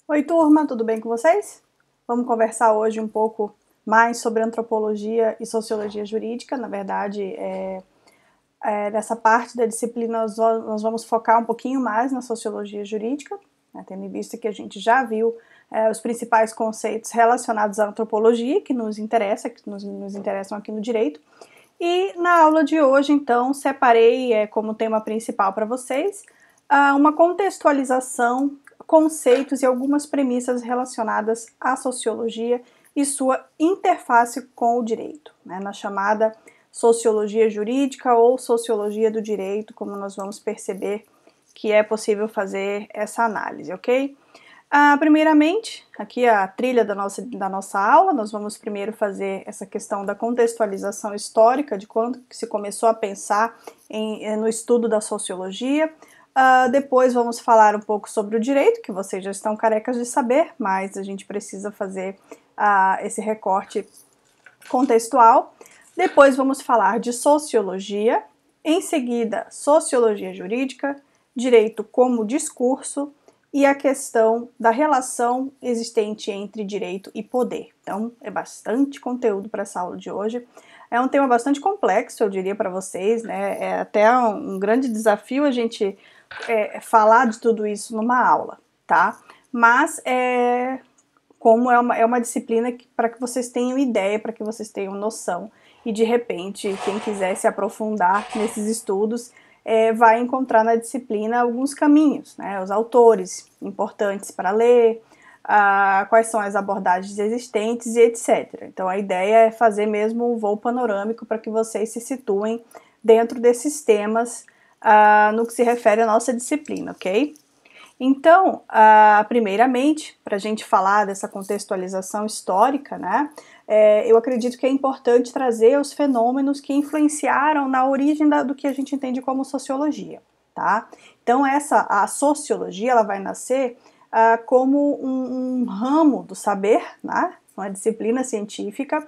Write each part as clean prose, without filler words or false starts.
Oi, turma, tudo bem com vocês? Vamos conversar hoje um pouco mais sobre antropologia e sociologia jurídica. Na verdade, nessa parte da disciplina nós vamos focar um pouquinho mais na sociologia jurídica, né, tendo em vista que a gente já viu os principais conceitos relacionados à antropologia que nos interessam aqui no direito. E na aula de hoje, então, separei como tema principal para vocês uma contextualização, conceitos e algumas premissas relacionadas à sociologia e sua interface com o direito, né, na chamada sociologia jurídica ou sociologia do direito, como nós vamos perceber que é possível fazer essa análise, ok? Primeiramente, aqui a trilha da nossa aula, nós vamos primeiro fazer essa questão da contextualização histórica, de quando que se começou a pensar no estudo da sociologia. Depois vamos falar um pouco sobre o direito, que vocês já estão carecas de saber, mas a gente precisa fazer esse recorte contextual. Depois vamos falar de sociologia, em seguida sociologia jurídica, direito como discurso, e a questão da relação existente entre direito e poder. Então, é bastante conteúdo para essa aula de hoje. É um tema bastante complexo, eu diria para vocês, né? É até um grande desafio a gente falar de tudo isso numa aula, tá? Mas como é uma disciplina para que vocês tenham ideia, para que vocês tenham noção, e de repente, quem quiser se aprofundar nesses estudos, vai encontrar na disciplina alguns caminhos, né, os autores importantes para ler, quais são as abordagens existentes e etc. Então a ideia é fazer mesmo um voo panorâmico para que vocês se situem dentro desses temas no que se refere à nossa disciplina, ok? Então, primeiramente, para a gente falar dessa contextualização histórica, né, eu acredito que é importante trazer os fenômenos que influenciaram na origem do que a gente entende como sociologia, tá? Então, a sociologia, ela vai nascer como um ramo do saber, né, uma disciplina científica,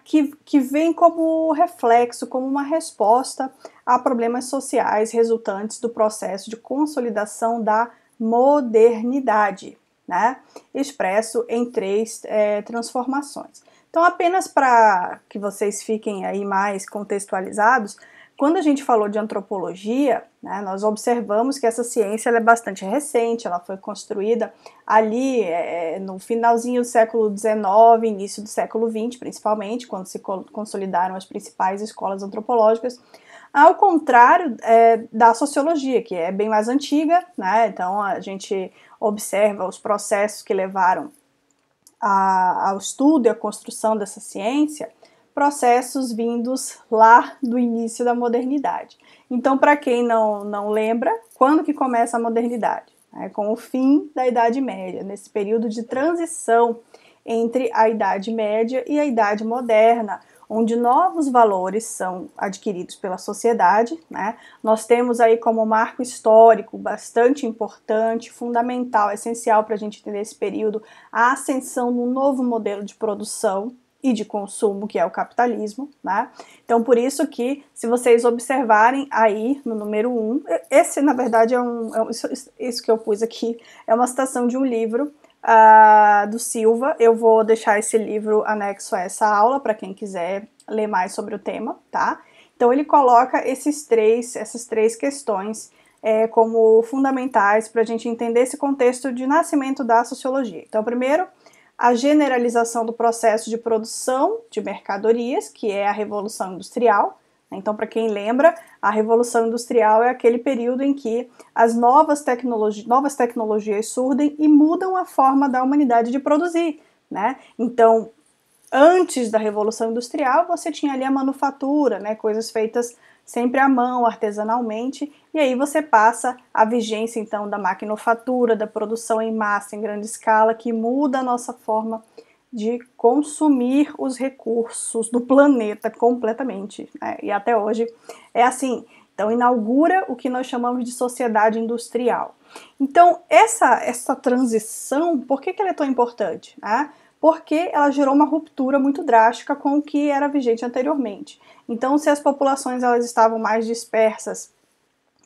que vem como reflexo, como uma resposta a problemas sociais resultantes do processo de consolidação da modernidade, né, expresso em três transformações. Então, apenas para que vocês fiquem aí mais contextualizados, quando a gente falou de antropologia, né, nós observamos que essa ciência ela é bastante recente, ela foi construída ali no finalzinho do século XIX, início do século XX, principalmente, quando se consolidaram as principais escolas antropológicas, ao contrário da sociologia, que é bem mais antiga, né? Então a gente observa os processos que levaram ao estudo e à construção dessa ciência, processos vindos lá do início da modernidade. Então, para quem não lembra, quando que começa a modernidade? Com o fim da Idade Média, nesse período de transição entre a Idade Média e a Idade Moderna, onde novos valores são adquiridos pela sociedade, né? Nós temos aí como marco histórico bastante importante, fundamental, essencial para a gente entender esse período, a ascensão de um novo modelo de produção e de consumo, que é o capitalismo, né? Então, por isso que, se vocês observarem aí no número 1, esse, na verdade, isso que eu pus aqui, é uma citação de um livro do Silva. Eu vou deixar esse livro anexo a essa aula para quem quiser ler mais sobre o tema, tá? Então ele coloca essas três questões como fundamentais para a gente entender esse contexto de nascimento da sociologia. Então, primeiro, a generalização do processo de produção de mercadorias, que é a Revolução Industrial. Então, para quem lembra, a Revolução Industrial é aquele período em que as novas tecnologias surgem e mudam a forma da humanidade de produzir, né? Então, antes da Revolução Industrial, você tinha ali a manufatura, né? Coisas feitas sempre à mão, artesanalmente, e aí você passa a vigência, então, da maquinofatura, da produção em massa, em grande escala, que muda a nossa forma de consumir os recursos do planeta completamente, né? E até hoje é assim. Então, inaugura o que nós chamamos de sociedade industrial. Então, essa transição, por que ela é tão importante? Né? Porque ela gerou uma ruptura muito drástica com o que era vigente anteriormente. Então, se as populações elas estavam mais dispersas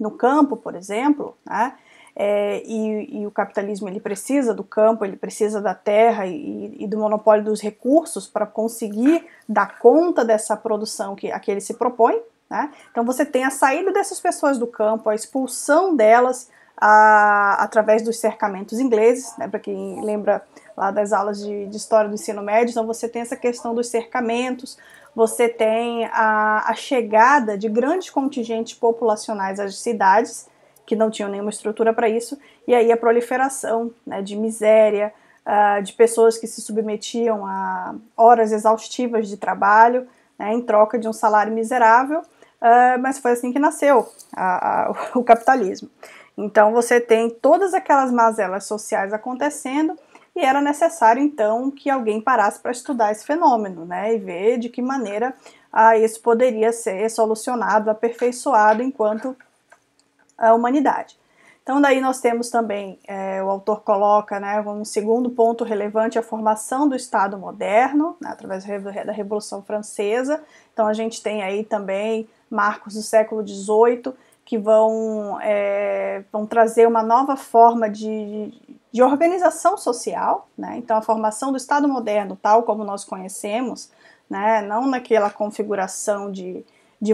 no campo, por exemplo, né, e o capitalismo ele precisa do campo, ele precisa da terra e do monopólio dos recursos para conseguir dar conta dessa produção a que ele se propõe, né? Então você tem a saída dessas pessoas do campo, a expulsão delas através dos cercamentos ingleses, né? Para quem lembra lá das aulas de história do ensino médio, então você tem essa questão dos cercamentos, você tem a chegada de grandes contingentes populacionais às cidades, que não tinham nenhuma estrutura para isso, e aí a proliferação, né, de miséria, de pessoas que se submetiam a horas exaustivas de trabalho, né, em troca de um salário miserável, mas foi assim que nasceu o capitalismo. Então você tem todas aquelas mazelas sociais acontecendo, e era necessário então que alguém parasse para estudar esse fenômeno, né, e ver de que maneira isso poderia ser solucionado, aperfeiçoado enquanto a humanidade. Então daí nós temos também, o autor coloca, né, um segundo ponto relevante, a formação do Estado moderno, né, através da Revolução Francesa. Então a gente tem aí também marcos do século XVIII que vão trazer uma nova forma de organização social, né? Então a formação do Estado moderno, tal como nós conhecemos, né, não naquela configuração de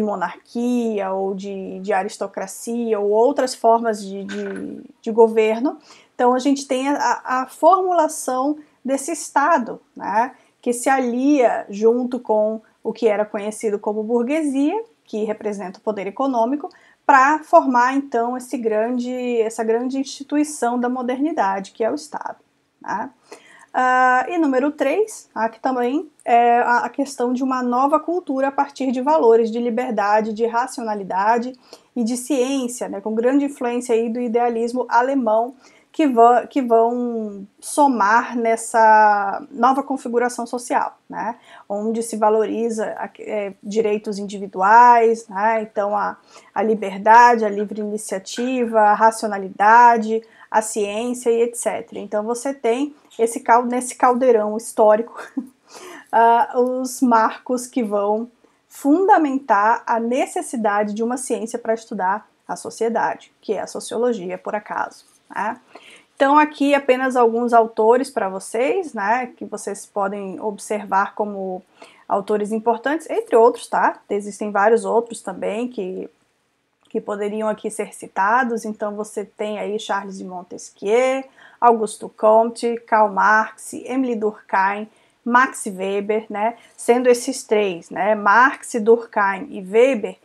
monarquia ou de aristocracia ou outras formas de governo. Então a gente tem a formulação desse Estado, né, que se alia junto com o que era conhecido como burguesia, que representa o poder econômico, para formar então essa grande instituição da modernidade, que é o Estado, né? E número 3, que também é a questão de uma nova cultura a partir de valores de liberdade, de racionalidade e de ciência, né, com grande influência aí do idealismo alemão, que vão somar nessa nova configuração social, né, onde se valoriza direitos individuais, né, então a liberdade, a livre iniciativa, a racionalidade, a ciência e etc. Então você tem nesse caldeirão histórico os marcos que vão fundamentar a necessidade de uma ciência para estudar a sociedade, que é a sociologia, por acaso, né? Então aqui apenas alguns autores para vocês, né, que vocês podem observar como autores importantes, entre outros, tá? Existem vários outros também que poderiam aqui ser citados. Então você tem aí Charles de Montesquieu, Auguste Comte, Karl Marx, Emile Durkheim, Max Weber, né? Sendo esses três, né, Marx, Durkheim e Weber,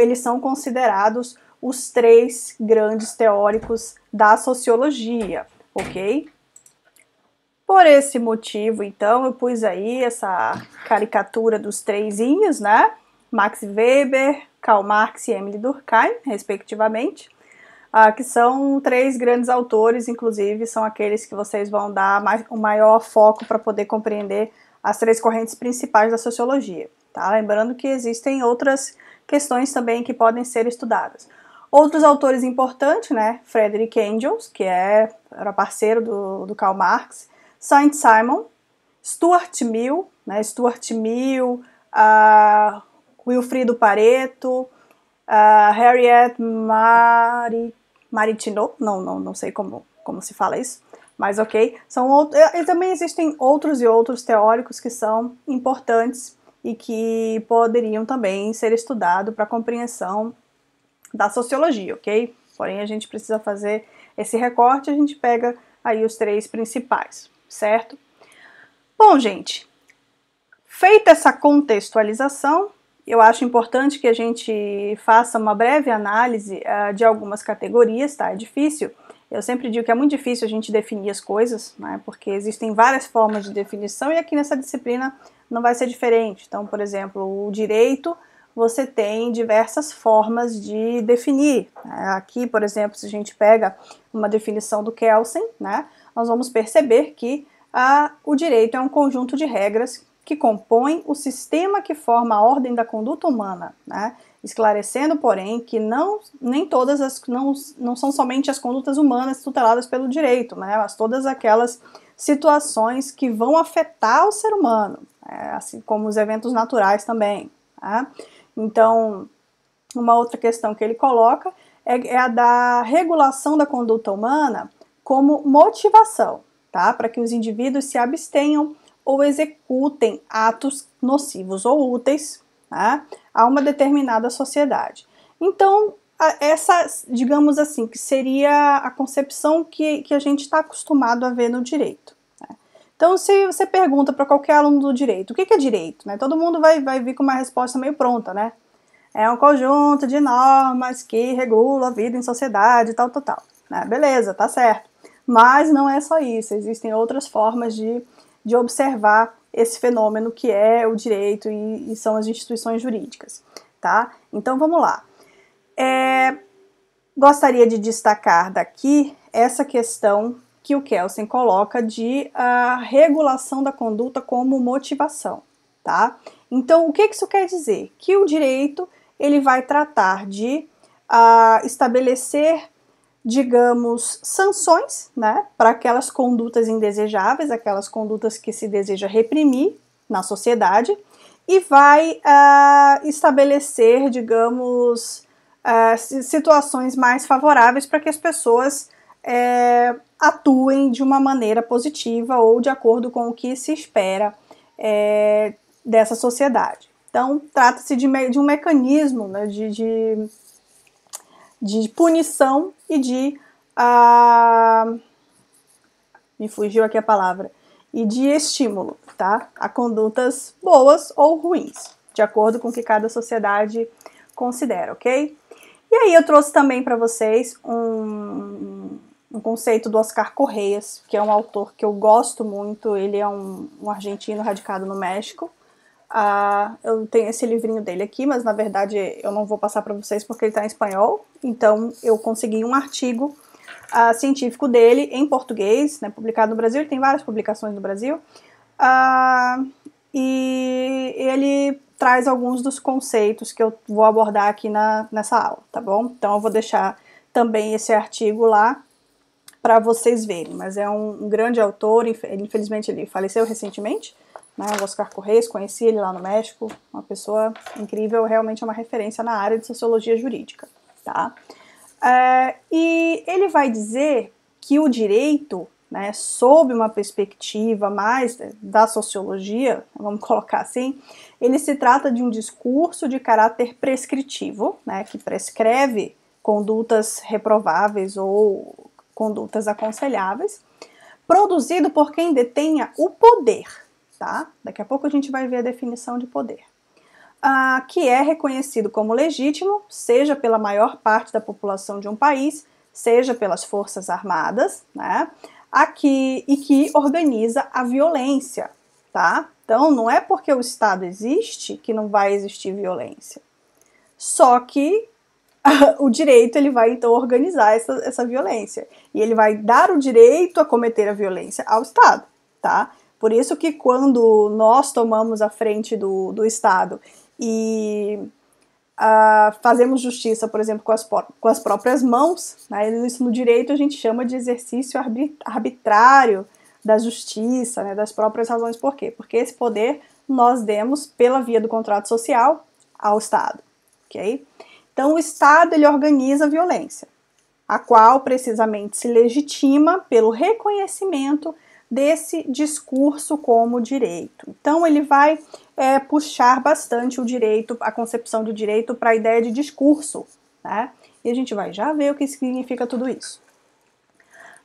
eles são considerados os três grandes teóricos da sociologia, ok? Por esse motivo, então, eu pus aí essa caricatura dos trezinhos, né? Max Weber, Karl Marx e Emile Durkheim, respectivamente, que são três grandes autores, inclusive são aqueles que vocês vão dar o maior foco para poder compreender as três correntes principais da sociologia, tá? Lembrando que existem outras questões também que podem ser estudadas. Outros autores importantes, né? Friedrich Engels, que era parceiro do Karl Marx, Saint-Simon, Stuart Mill, né? Wilfrido Pareto, Harriet Martineau, não sei como se fala isso, mas ok. E também existem outros teóricos que são importantes e que poderiam também ser estudados para a compreensão da sociologia, ok? Porém, a gente precisa fazer esse recorte, a gente pega aí os três principais, certo? Bom, gente, feita essa contextualização, eu acho importante que a gente faça uma breve análise de algumas categorias, tá? É difícil, eu sempre digo que é muito difícil a gente definir as coisas, né? Porque existem várias formas de definição e aqui nessa disciplina não vai ser diferente. Então, por exemplo, o direito, você tem diversas formas de definir. Aqui, por exemplo, se a gente pega uma definição do Kelsen, né, nós vamos perceber que o direito é um conjunto de regras que compõem o sistema que forma a ordem da conduta humana, né, esclarecendo, porém, que não são somente as condutas humanas tuteladas pelo direito, né, mas todas aquelas situações que vão afetar o ser humano, assim como os eventos naturais também, tá? Então, uma outra questão que ele coloca é a da regulação da conduta humana como motivação, tá? Para que os indivíduos se abstenham ou executem atos nocivos ou úteis, tá? A uma determinada sociedade. Então, essa, digamos assim, que seria a concepção que a gente está acostumado a ver no direito. Né? Então, se você pergunta para qualquer aluno do direito, o que é direito? Né? Todo mundo vai vir com uma resposta meio pronta, né? É um conjunto de normas que regulam a vida em sociedade, tal. Né? Beleza, tá certo. Mas não é só isso, existem outras formas de observar esse fenômeno que é o direito e são as instituições jurídicas, tá? Então vamos lá. Gostaria de destacar daqui essa questão que o Kelsen coloca de regulação da conduta como motivação, tá? Então, o que isso quer dizer? Que o direito ele vai tratar de estabelecer, digamos, sanções, né, para aquelas condutas indesejáveis, aquelas condutas que se deseja reprimir na sociedade, e vai estabelecer, digamos, situações mais favoráveis para que as pessoas atuem de uma maneira positiva ou de acordo com o que se espera dessa sociedade. Então, trata-se de um mecanismo, né, de punição e me fugiu aqui a palavra, e de estímulo, tá? A condutas boas ou ruins, de acordo com o que cada sociedade considera, ok? E aí eu trouxe também para vocês um conceito do Oscar Correias, que é um autor que eu gosto muito, ele é um argentino radicado no México. Eu tenho esse livrinho dele aqui, mas na verdade eu não vou passar para vocês porque ele está em espanhol, então eu consegui um artigo científico dele em português, né, publicado no Brasil, ele tem várias publicações no Brasil, e ele traz alguns dos conceitos que eu vou abordar aqui nessa aula, tá bom? Então eu vou deixar também esse artigo lá para vocês verem, mas é um grande autor, infelizmente ele faleceu recentemente, né, o Oscar Correias, conheci ele lá no México, uma pessoa incrível, realmente é uma referência na área de sociologia jurídica, tá? E ele vai dizer que o direito, né, sob uma perspectiva mais da sociologia, vamos colocar assim, ele se trata de um discurso de caráter prescritivo, né, que prescreve condutas reprováveis ou condutas aconselháveis, produzido por quem detenha o poder, tá? Daqui a pouco a gente vai ver a definição de poder. Que é reconhecido como legítimo, seja pela maior parte da população de um país, seja pelas forças armadas, né? E que organiza a violência, tá? Então, não é porque o Estado existe que não vai existir violência. Só que o direito ele vai então organizar essa violência e ele vai dar o direito a cometer a violência ao Estado, tá? Por isso que quando nós tomamos a frente do Estado e fazemos justiça, por exemplo, com as próprias mãos, né? Isso no direito a gente chama de exercício arbitrário da justiça, né? Das próprias razões. Por quê? Porque esse poder nós demos pela via do contrato social ao Estado, ok? Então o Estado ele organiza a violência, a qual precisamente se legitima pelo reconhecimento desse discurso como direito. Então ele vai puxar bastante o direito, a concepção de direito para a ideia de discurso, né? E a gente vai já ver o que significa tudo isso.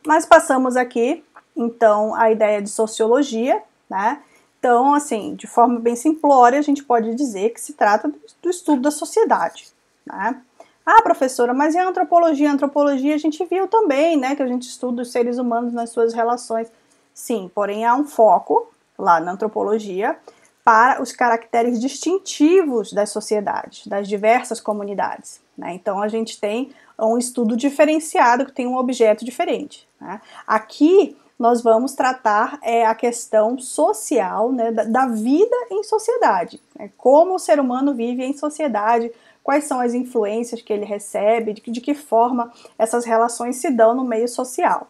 Mas passamos aqui, então, a ideia de sociologia, né? Então, assim, de forma bem simplória, a gente pode dizer que se trata do estudo da sociedade, né? Professora, mas e a antropologia? A antropologia a gente viu também, né, que a gente estuda os seres humanos nas suas relações. Sim, porém há um foco lá na antropologia para os caracteres distintivos das sociedades, das diversas comunidades, né? Então a gente tem um estudo diferenciado que tem um objeto diferente, né? Aqui nós vamos tratar a questão social, né, da vida em sociedade, né? Como o ser humano vive em sociedade, quais são as influências que ele recebe, de que forma essas relações se dão no meio social,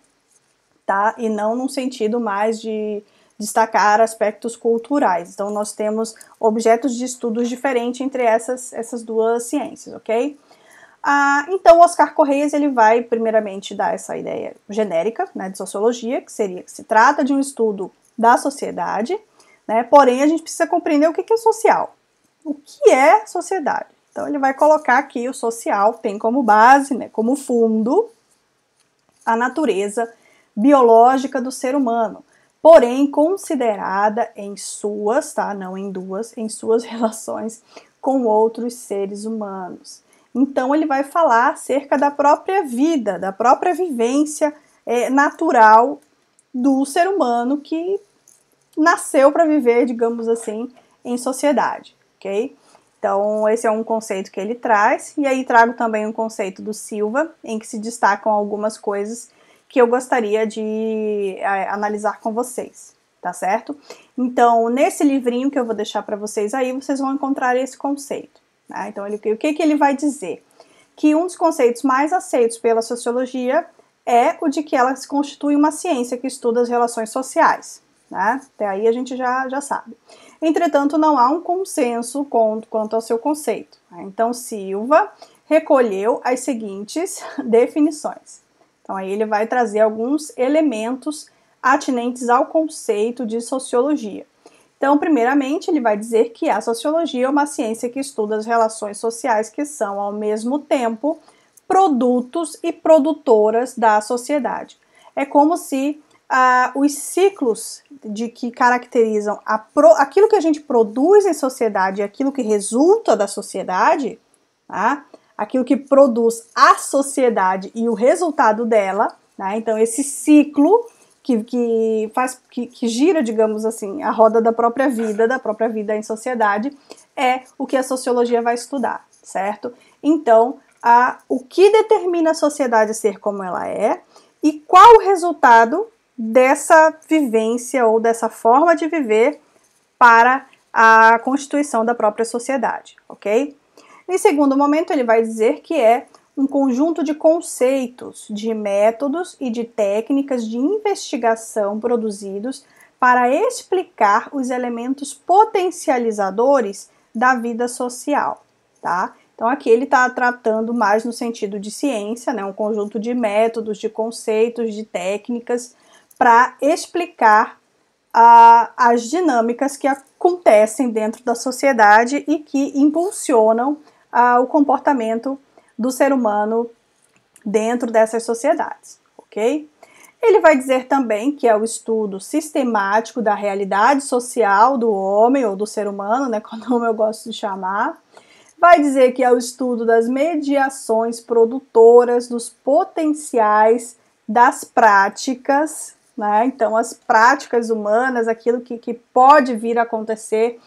tá? E não num sentido mais de destacar aspectos culturais. Então nós temos objetos de estudos diferentes entre essas duas ciências, ok? Então, Oscar Correias ele vai primeiramente dar essa ideia genérica, né, de sociologia, que seria que se trata de um estudo da sociedade, né, porém a gente precisa compreender o que é social. O que é sociedade? Então ele vai colocar aqui o social tem como base, né, como fundo, a natureza biológica do ser humano, porém considerada em suas, tá, não em duas, em suas relações com outros seres humanos. Então ele vai falar acerca da própria vida, da própria vivência natural do ser humano que nasceu para viver, digamos assim, em sociedade, ok? Então esse é um conceito que ele traz, e aí trago também um conceito do Silva, em que se destacam algumas coisas que eu gostaria de analisar com vocês, tá certo? Então nesse livrinho que eu vou deixar para vocês aí, vocês vão encontrar esse conceito. Então, o que ele vai dizer? Que um dos conceitos mais aceitos pela sociologia é o de que ela se constitui uma ciência que estuda as relações sociais. Né? Até aí a gente já sabe. Entretanto, não há um consenso quanto ao seu conceito. Então, Silva recolheu as seguintes definições. Então, aí ele vai trazer alguns elementos atinentes ao conceito de sociologia. Então, primeiramente, ele vai dizer que a sociologia é uma ciência que estuda as relações sociais que são, ao mesmo tempo, produtos e produtoras da sociedade. É como se os ciclos que caracterizam aquilo que a gente produz em sociedade e aquilo que resulta da sociedade, tá? Aquilo que produz a sociedade e o resultado dela, né? Então, esse ciclo que gira, digamos assim, a roda da própria vida em sociedade, é o que a sociologia vai estudar, certo? Então, o que determina a sociedade ser como ela é e qual o resultado dessa vivência ou dessa forma de viver para a constituição da própria sociedade, ok? Em segundo momento, ele vai dizer que é um conjunto de conceitos, de métodos e de técnicas de investigação produzidos para explicar os elementos potencializadores da vida social, tá? Então aqui ele está tratando mais no sentido de ciência, né? Um conjunto de métodos, de conceitos, de técnicas para explicar as dinâmicas que acontecem dentro da sociedade e que impulsionam o comportamento do ser humano dentro dessas sociedades, ok? Ele vai dizer também que é o estudo sistemático da realidade social do homem ou do ser humano, né, como eu gosto de chamar. Vai dizer que é o estudo das mediações produtoras, dos potenciais, das práticas, né? Então as práticas humanas, aquilo que pode vir a acontecer,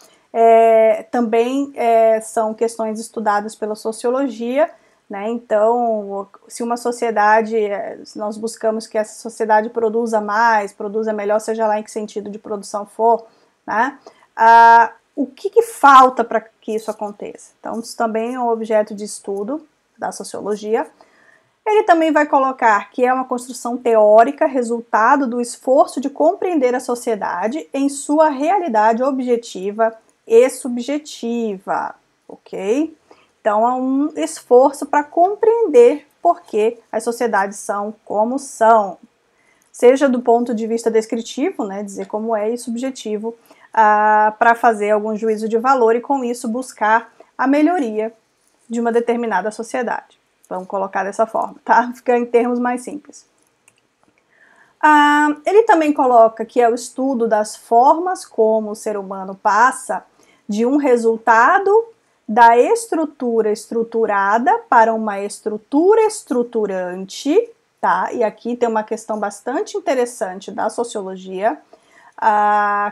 também são questões estudadas pela sociologia. Né? Então, se uma sociedade, nós buscamos que essa sociedade produza mais, produza melhor, seja lá em que sentido de produção for, né? O que falta para que isso aconteça? Então, isso também é um objeto de estudo da sociologia. Ele também vai colocar que é uma construção teórica, resultado do esforço de compreender a sociedade em sua realidade objetiva e subjetiva, ok? Então, há um esforço para compreender por que as sociedades são como são, seja do ponto de vista descritivo, né, dizer como é, e subjetivo, para fazer algum juízo de valor e, com isso, buscar a melhoria de uma determinada sociedade. Vamos colocar dessa forma, tá? Fica em termos mais simples. Ele também coloca que é o estudo das formas como o ser humano passa de um resultado da estrutura estruturada para uma estrutura estruturante, tá? E aqui tem uma questão bastante interessante da sociologia,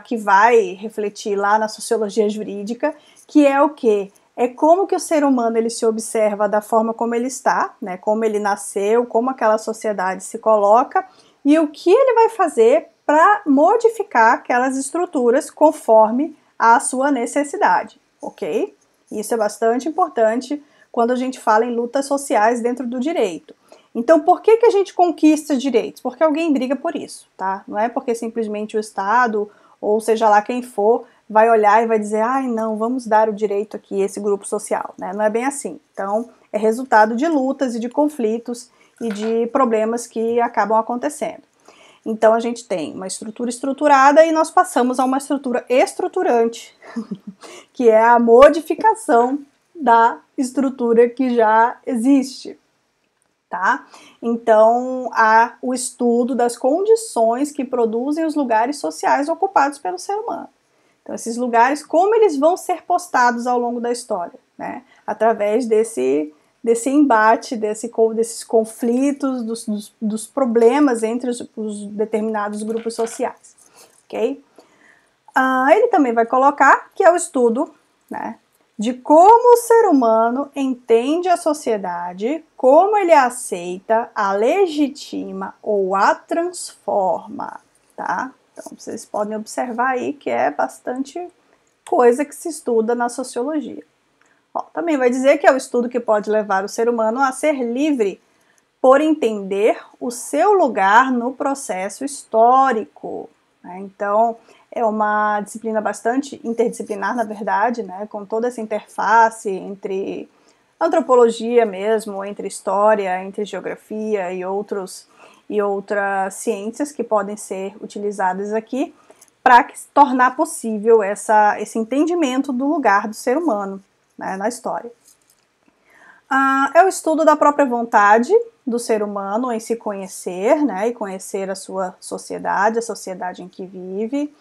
que vai refletir lá na sociologia jurídica, que é o quê? É como que o ser humano ele se observa da forma como ele está, né? Como ele nasceu, como aquela sociedade se coloca e o que ele vai fazer para modificar aquelas estruturas conforme a sua necessidade, ok? Isso é bastante importante quando a gente fala em lutas sociais dentro do direito. Então, por que a gente conquista direitos? Porque alguém briga por isso, tá? Não é porque simplesmente o Estado, ou seja lá quem for, vai olhar e vai dizer, ai não, vamos dar o direito aqui a esse grupo social, né? Não é bem assim. Então, é resultado de lutas e de conflitos e de problemas que acabam acontecendo. Então, a gente tem uma estrutura estruturada e nós passamos a uma estrutura estruturante, que é a modificação da estrutura que já existe, tá? Então, há o estudo das condições que produzem os lugares sociais ocupados pelo ser humano. Então, esses lugares, como eles vão ser postados ao longo da história, né? Através desse embate, desses conflitos, dos problemas entre os determinados grupos sociais, ok? Ele também vai colocar que é o estudo, né, de como o ser humano entende a sociedade, como ele a aceita, a legitima ou a transforma, tá? Então, vocês podem observar aí que é bastante coisa que se estuda na sociologia. Também vai dizer que é o estudo que pode levar o ser humano a ser livre por entender o seu lugar no processo histórico, né? Então, é uma disciplina bastante interdisciplinar, na verdade, né? Com toda essa interface entre antropologia mesmo, entre história, entre geografia e outras ciências que podem ser utilizadas aqui para tornar possível esse entendimento do lugar do ser humano, né, na história. É o estudo da própria vontade do ser humano em se conhecer, né, e conhecer a sua sociedade, a sociedade em que vive,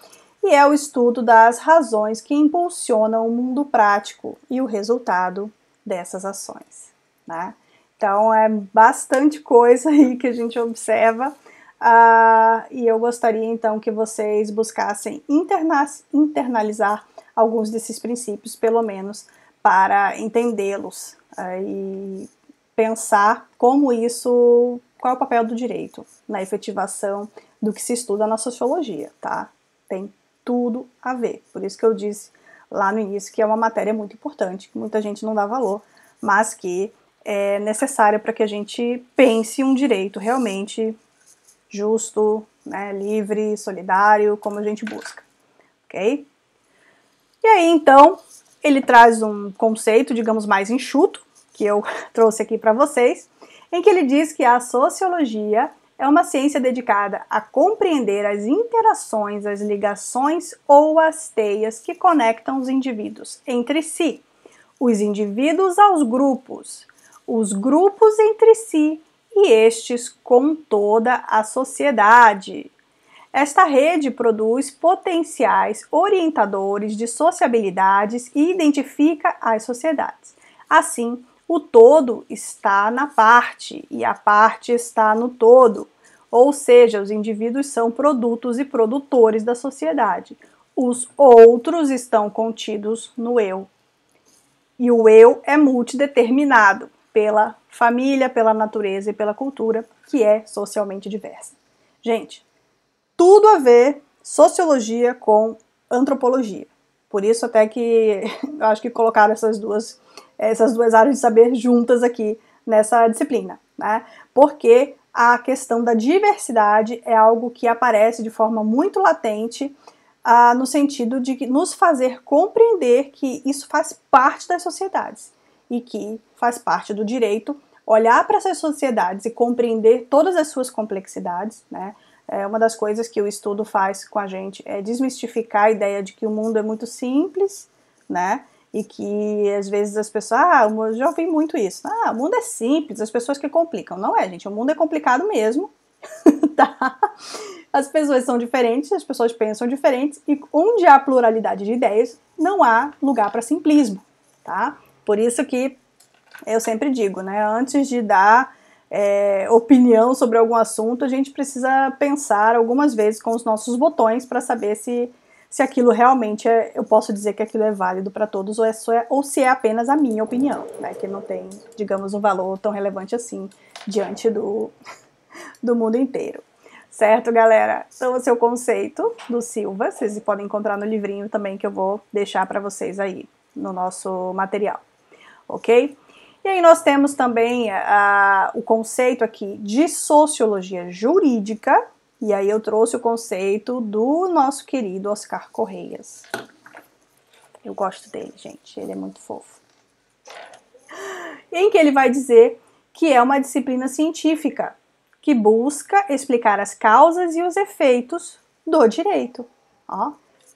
e é o estudo das razões que impulsionam o mundo prático e o resultado dessas ações, né? Então, é bastante coisa aí que a gente observa, e eu gostaria, então, que vocês buscassem internalizar alguns desses princípios, pelo menos, para entendê-los e pensar qual é o papel do direito na efetivação do que se estuda na sociologia, tá? Tem tudo a ver. Por isso que eu disse lá no início que é uma matéria muito importante, que muita gente não dá valor, mas que é necessária para que a gente pense um direito realmente justo, né, livre, solidário, como a gente busca, ok? E aí, então, ele traz um conceito, digamos, mais enxuto, que eu trouxe aqui para vocês, em que ele diz que a sociologia é uma ciência dedicada a compreender as interações, as ligações ou as teias que conectam os indivíduos entre si, os indivíduos aos grupos, os grupos entre si e estes com toda a sociedade. Esta rede produz potenciais orientadores de sociabilidades e identifica as sociedades. Assim, o todo está na parte e a parte está no todo, ou seja, os indivíduos são produtos e produtores da sociedade. Os outros estão contidos no eu. E o eu é multideterminado pela família, pela natureza e pela cultura, que é socialmente diversa. Gente, tudo a ver sociologia com antropologia. Por isso até que eu acho que colocaram essas duas áreas de saber juntas aqui nessa disciplina, né? Porque a questão da diversidade é algo que aparece de forma muito latente, no sentido de nos fazer compreender que isso faz parte das sociedades e que faz parte do direito olhar para essas sociedades e compreender todas as suas complexidades, né? Uma das coisas que o estudo faz com a gente é desmistificar a ideia de que o mundo é muito simples, né? E que às vezes as pessoas, eu já ouvi muito isso, o mundo é simples, as pessoas que complicam. Não é, gente, o mundo é complicado mesmo, tá? As pessoas são diferentes, as pessoas pensam diferentes, e onde há pluralidade de ideias, não há lugar para simplismo, tá? Por isso que eu sempre digo, né, antes de dar opinião sobre algum assunto, a gente precisa pensar algumas vezes com os nossos botões para saber se aquilo realmente eu posso dizer que aquilo é válido para todos ou se é apenas a minha opinião, né, que não tem, digamos, um valor tão relevante assim diante do mundo inteiro. Certo, galera? Então, esse é o conceito do Silva. Vocês podem encontrar no livrinho também que eu vou deixar para vocês aí no nosso material, ok? E aí nós temos também o conceito aqui de sociologia jurídica, e aí eu trouxe o conceito do nosso querido Oscar Correias. Eu gosto dele, gente, ele é muito fofo. Em que ele vai dizer que é uma disciplina científica que busca explicar as causas e os efeitos do direito. Ó,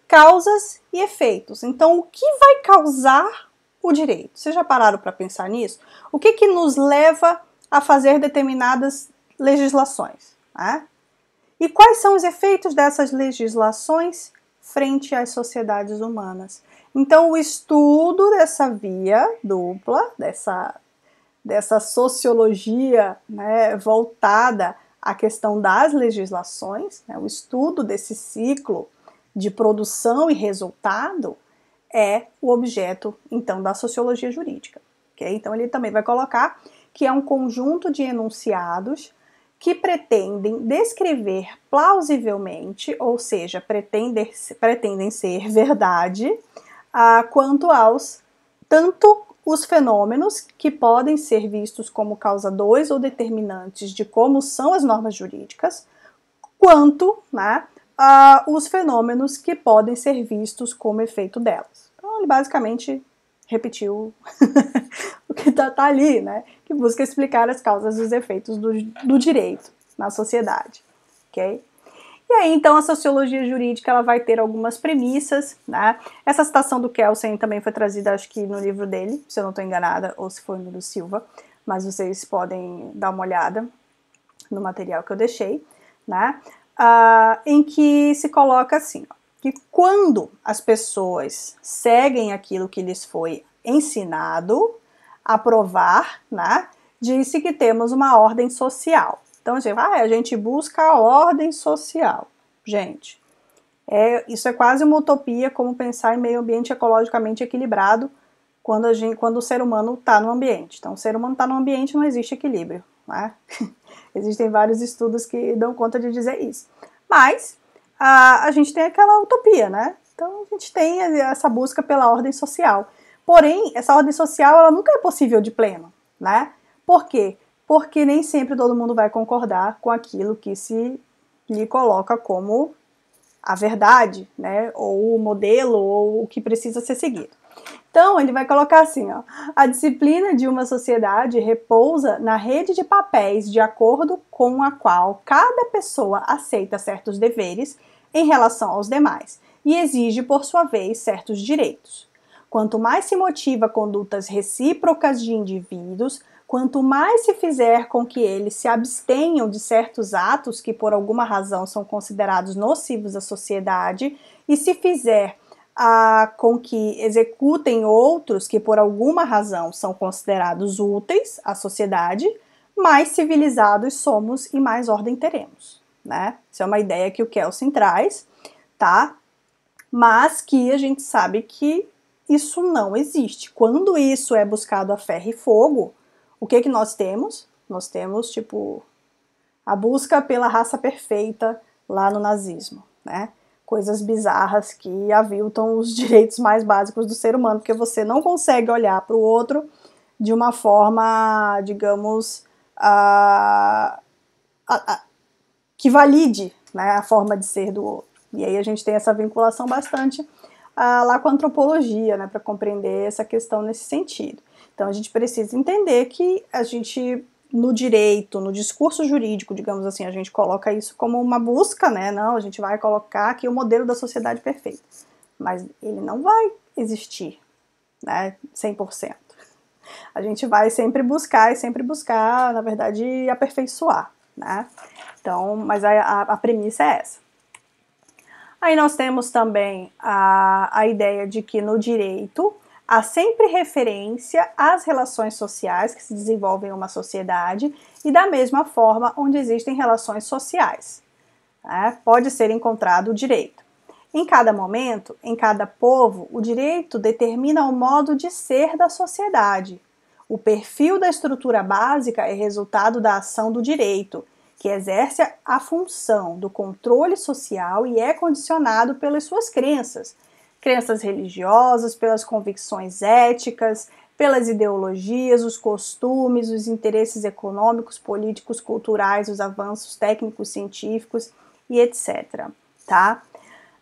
causas e efeitos. Então, o que vai causar o direito? Vocês já pararam para pensar nisso? O que nos leva a fazer determinadas legislações? Né? E quais são os efeitos dessas legislações frente às sociedades humanas? Então, o estudo dessa via dupla, dessa sociologia, né, voltada à questão das legislações, né, o estudo desse ciclo de produção e resultado é o objeto, então, da sociologia jurídica. Okay? Então, ele também vai colocar que é um conjunto de enunciados que pretendem descrever plausivelmente, ou seja, pretendem ser verdade, quanto aos tanto os fenômenos que podem ser vistos como causadores ou determinantes de como são as normas jurídicas, quanto, né, os fenômenos que podem ser vistos como efeito delas. Então, ele basicamente repetiu o que está ali, né, que busca explicar as causas e os efeitos do direito na sociedade, ok? E aí, então, a sociologia jurídica ela vai ter algumas premissas, né? Essa citação do Kelsen também foi trazida, acho que no livro dele, se eu não estou enganada, ou se foi no do Silva, mas vocês podem dar uma olhada no material que eu deixei, né? Em que se coloca assim, ó, que quando as pessoas seguem aquilo que lhes foi ensinado a provar, né? Disse que temos uma ordem social. Então, a gente busca a ordem social. Gente, isso é quase uma utopia, como pensar em meio ambiente ecologicamente equilibrado quando o ser humano está no ambiente. Então, o ser humano está no ambiente, não existe equilíbrio. Né? Existem vários estudos que dão conta de dizer isso. Mas a gente tem aquela utopia, né? Então, a gente tem essa busca pela ordem social. Porém, essa ordem social ela nunca é possível de pleno, né? Por quê? Porque nem sempre todo mundo vai concordar com aquilo que se lhe coloca como a verdade, né? Ou o modelo, ou o que precisa ser seguido. Então, ele vai colocar assim, ó, a disciplina de uma sociedade repousa na rede de papéis de acordo com a qual cada pessoa aceita certos deveres em relação aos demais e exige, por sua vez, certos direitos. Quanto mais se motiva condutas recíprocas de indivíduos, quanto mais se fizer com que eles se abstenham de certos atos que por alguma razão são considerados nocivos à sociedade e se fizer com que executem outros que por alguma razão são considerados úteis à sociedade, mais civilizados somos e mais ordem teremos, né? Isso é uma ideia que o Kelsen traz, tá? Mas que a gente sabe que isso não existe. Quando isso é buscado a ferro e fogo, o que nós temos? Nós temos, tipo, a busca pela raça perfeita lá no nazismo, né? Coisas bizarras que aviltam os direitos mais básicos do ser humano, porque você não consegue olhar para o outro de uma forma, digamos, que valide, né, a forma de ser do outro. E aí a gente tem essa vinculação bastante lá com a antropologia, né, para compreender essa questão nesse sentido. Então a gente precisa entender que a gente, no direito, no discurso jurídico, digamos assim, a gente coloca isso como uma busca, né? Não, a gente vai colocar aqui o modelo da sociedade perfeita. Mas ele não vai existir, né, 100%. A gente vai sempre buscar, na verdade, aperfeiçoar, né? Então, mas a premissa é essa. Aí nós temos também a ideia de que no direito há sempre referência às relações sociais que se desenvolvem em uma sociedade e da mesma forma onde existem relações sociais, né, pode ser encontrado o direito. Em cada momento, em cada povo, o direito determina o modo de ser da sociedade. O perfil da estrutura básica é resultado da ação do direito, que exerce a função do controle social e é condicionado pelas suas crenças religiosas, pelas convicções éticas, pelas ideologias, os costumes, os interesses econômicos, políticos, culturais, os avanços técnicos, científicos e etc. Tá?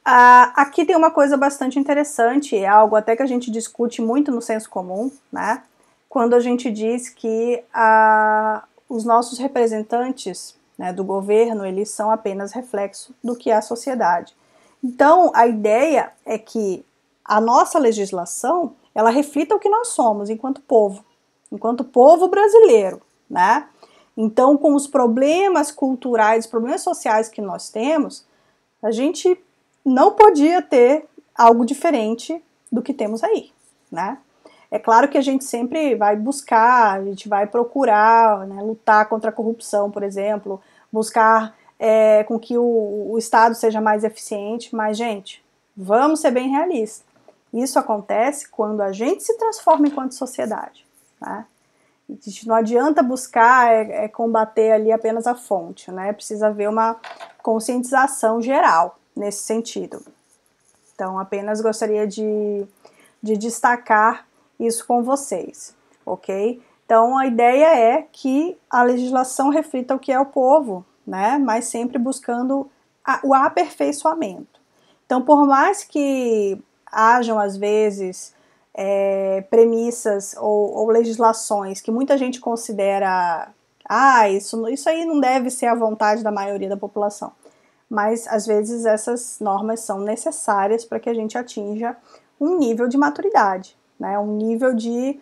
Aqui tem uma coisa bastante interessante, é algo até que a gente discute muito no senso comum, né? Quando a gente diz que os nossos representantes, né, do governo, eles são apenas reflexo do que é a sociedade. Então, a ideia é que a nossa legislação, ela reflita o que nós somos enquanto povo brasileiro, né? Então, com os problemas culturais, os problemas sociais que nós temos, a gente não podia ter algo diferente do que temos aí, né? É claro que a gente sempre vai buscar, a gente vai procurar, né, lutar contra a corrupção, por exemplo, buscar com que o Estado seja mais eficiente, mas, gente, vamos ser bem realistas. Isso acontece quando a gente se transforma enquanto sociedade, né? Não adianta buscar combater ali apenas a fonte, né? Precisa haver uma conscientização geral nesse sentido. Então, apenas gostaria de destacar isso com vocês, ok? Então, a ideia é que a legislação reflita o que é o povo, né? Mas sempre buscando o aperfeiçoamento. Então, por mais que hajam, às vezes, premissas ou legislações que muita gente considera isso aí não deve ser a vontade da maioria da população. Mas, às vezes, essas normas são necessárias para que a gente atinja um nível de maturidade, né? Um nível de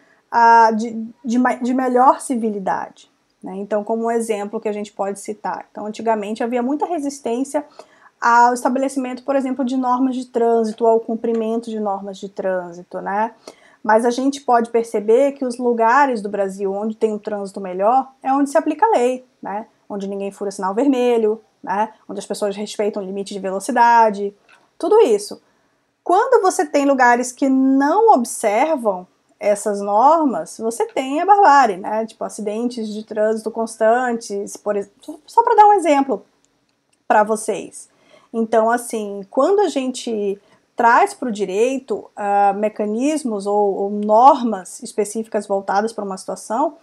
melhor civilidade, né? Então, como um exemplo que a gente pode citar. Então, antigamente havia muita resistência ao estabelecimento, por exemplo, de normas de trânsito, ao cumprimento de normas de trânsito, né? Mas a gente pode perceber que os lugares do Brasil onde tem um trânsito melhor é onde se aplica a lei, né? Onde ninguém fura sinal vermelho, né? Onde as pessoas respeitam o limite de velocidade, tudo isso. Quando você tem lugares que não observam essas normas, você tem a barbárie, né? Tipo, acidentes de trânsito constantes, por exemplo, só para dar um exemplo para vocês. Então, assim, quando a gente traz para o direito mecanismos ou normas específicas voltadas para uma situação,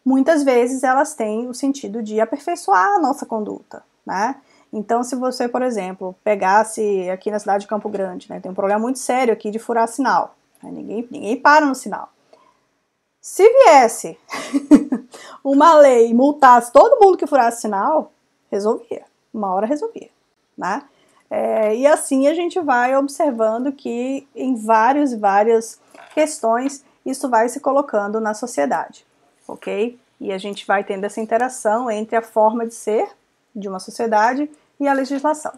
muitas vezes elas têm o sentido de aperfeiçoar a nossa conduta, né? Então, se você, por exemplo, pegasse aqui na cidade de Campo Grande, né, tem um problema muito sério aqui de furar sinal, né, ninguém para no sinal. Se viesse uma lei e multasse todo mundo que furasse sinal, resolvia, uma hora resolvia, né? E assim a gente vai observando que em várias questões isso vai se colocando na sociedade, ok? E a gente vai tendo essa interação entre a forma de ser de uma sociedade e a legislação.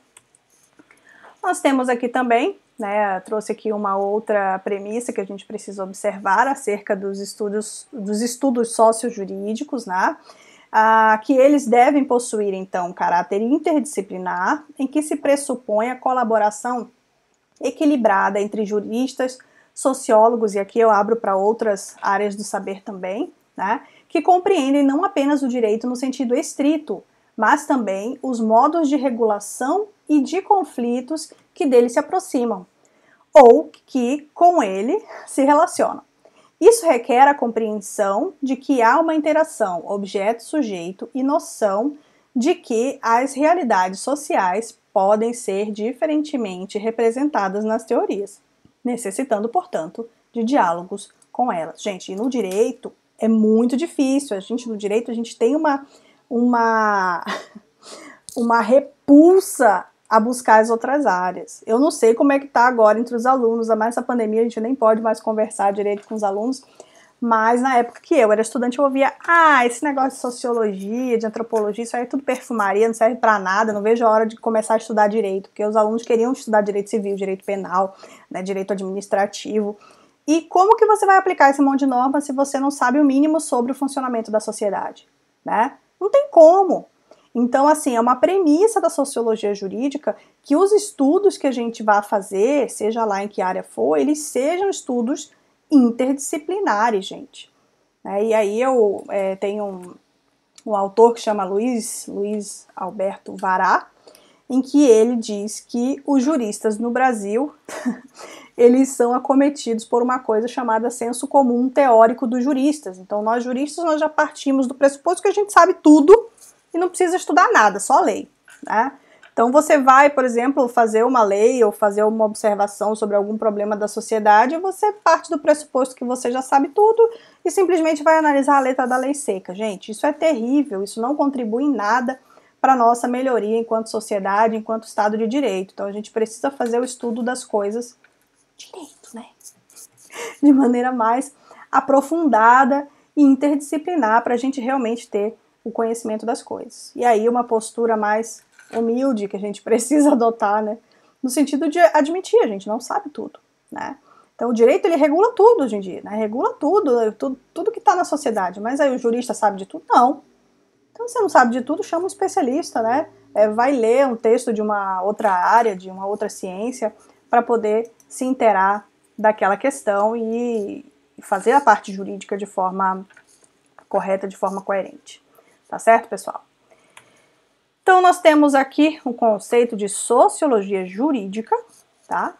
Nós temos aqui também, né, trouxe aqui uma outra premissa que a gente precisa observar acerca dos estudos sociojurídicos, né, que eles devem possuir, então, caráter interdisciplinar, em que se pressupõe a colaboração equilibrada entre juristas, sociólogos, e aqui eu abro para outras áreas do saber também, né, que compreendem não apenas o direito no sentido estrito, mas também os modos de regulação e de conflitos que dele se aproximam, ou que com ele se relacionam. Isso requer a compreensão de que há uma interação objeto-sujeito e noção de que as realidades sociais podem ser diferentemente representadas nas teorias, necessitando, portanto, de diálogos com elas. Gente, e no direito é muito difícil. No direito, a gente tem uma repulsa a buscar as outras áreas. Eu não sei como é que tá agora entre os alunos, a mais essa pandemia a gente nem pode mais conversar direito com os alunos, mas na época que eu era estudante eu ouvia, esse negócio de sociologia, de antropologia, isso aí é tudo perfumaria, não serve pra nada, não vejo a hora de começar a estudar direito, porque os alunos queriam estudar direito civil, direito penal, né, direito administrativo. E como que você vai aplicar esse monte de norma se você não sabe o mínimo sobre o funcionamento da sociedade, né? Não tem como. Então, assim, é uma premissa da sociologia jurídica que os estudos que a gente vai fazer, seja lá em que área for, eles sejam estudos interdisciplinares, gente. E aí eu tenho um autor que chama Luiz Alberto Vará, em que ele diz que os juristas no Brasil, eles são acometidos por uma coisa chamada senso comum teórico dos juristas. Então, nós juristas, nós já partimos do pressuposto que a gente sabe tudo, e não precisa estudar nada, só lei, né? Então você vai, por exemplo, fazer uma lei ou fazer uma observação sobre algum problema da sociedade, você parte do pressuposto que você já sabe tudo e simplesmente vai analisar a letra da lei seca. Gente, isso é terrível, isso não contribui em nada para a nossa melhoria enquanto sociedade, enquanto Estado de Direito. Então a gente precisa fazer o estudo das coisas direito, né? De maneira mais aprofundada e interdisciplinar para a gente realmente ter o conhecimento das coisas. E aí uma postura mais humilde que a gente precisa adotar, né? No sentido de admitir, a gente não sabe tudo, né? Então o direito ele regula tudo hoje em dia, né? Regula tudo que está na sociedade. Mas aí o jurista sabe de tudo? Não. Então se você não sabe de tudo, chama um especialista, né? Vai ler um texto de uma outra área, de uma outra ciência, para poder se inteirar daquela questão e fazer a parte jurídica de forma correta, de forma coerente. Tá certo, pessoal? Então, nós temos aqui o conceito de sociologia jurídica, tá?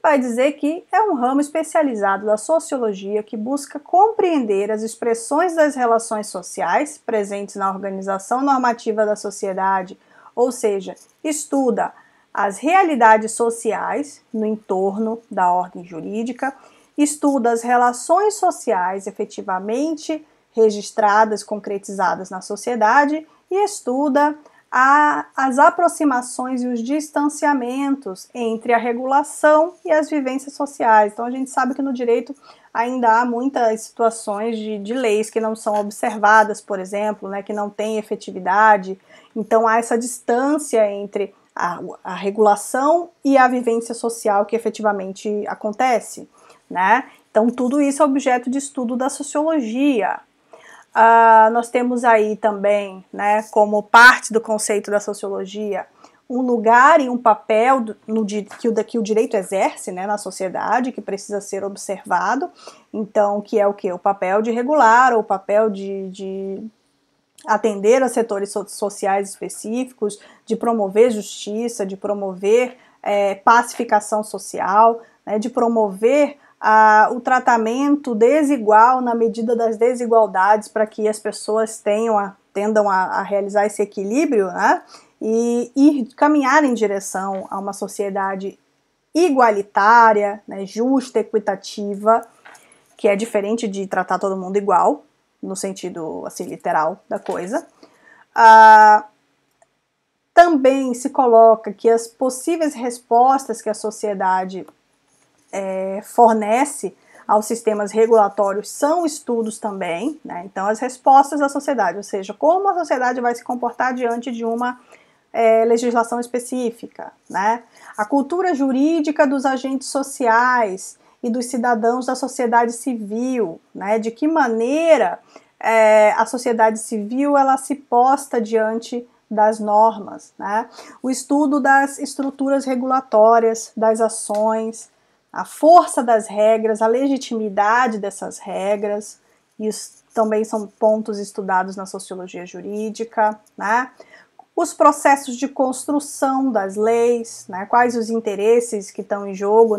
Vai dizer que é um ramo especializado da sociologia que busca compreender as expressões das relações sociais presentes na organização normativa da sociedade, ou seja, estuda as realidades sociais no entorno da ordem jurídica, estuda as relações sociais efetivamente registradas, concretizadas na sociedade e estuda as aproximações e os distanciamentos entre a regulação e as vivências sociais. Então a gente sabe que no direito ainda há muitas situações de leis que não são observadas, por exemplo, né, que não têm efetividade. Então há essa distância entre a regulação e a vivência social que efetivamente acontece, né? Então tudo isso é objeto de estudo da sociologia. Nós temos aí também, né, como parte do conceito da sociologia, um lugar e um papel que o direito exerce, né, na sociedade, que precisa ser observado. Então, que é o quê? O papel de regular, ou o papel de atender a setores sociais específicos, de promover justiça, de promover pacificação social, né, de promover o tratamento desigual na medida das desigualdades para que as pessoas tendam a realizar esse equilíbrio, né, e caminhar em direção a uma sociedade igualitária, né, justa, equitativa, que é diferente de tratar todo mundo igual, no sentido assim, literal da coisa. Também se coloca que as possíveis respostas que a sociedade fornece aos sistemas regulatórios são estudos também, né? Então as respostas da sociedade, ou seja, como a sociedade vai se comportar diante de uma legislação específica, né? A cultura jurídica dos agentes sociais e dos cidadãos da sociedade civil, né? De que maneira a sociedade civil ela se posta diante das normas, né? O estudo das estruturas regulatórias, das ações, a força das regras, a legitimidade dessas regras, isso também são pontos estudados na sociologia jurídica, né? Os processos de construção das leis, né? Quais os interesses que estão em jogo